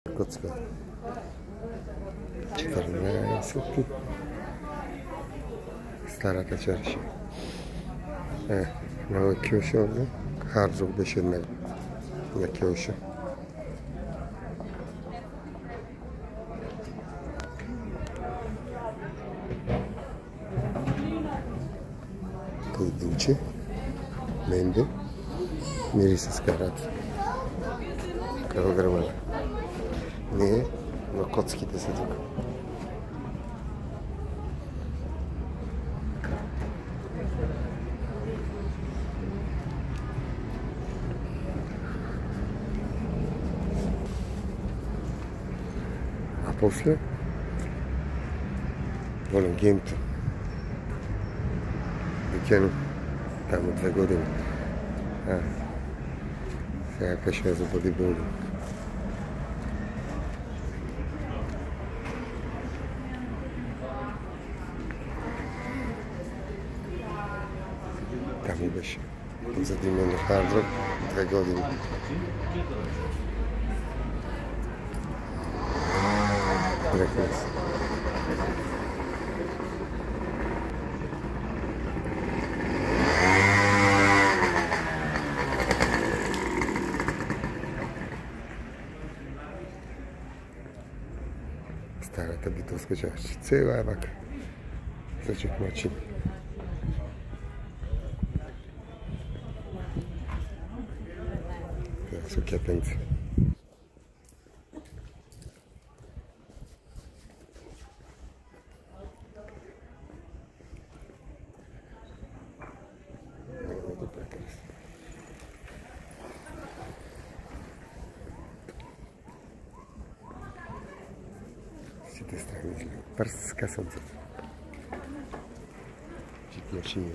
Kocka. Czternaście. Stara ta czersia. Małe kiosione. Harców do siedmego. Na kiosie. Pojedynczy. Mędy. Mirisa skarat. Kilograma. Nie, no kocki to jest tylko. A после wolę gięty. Weekend tam 2 godziny. Jakaś razu bodybuilding. Tam byś zadymiony hard rock 2 godziny. Tak jest. Stara ta bitowska część. Cała jak zaciek maci. To są kiepęce. Z tej strony perska sądzę. Dziwnie się nie.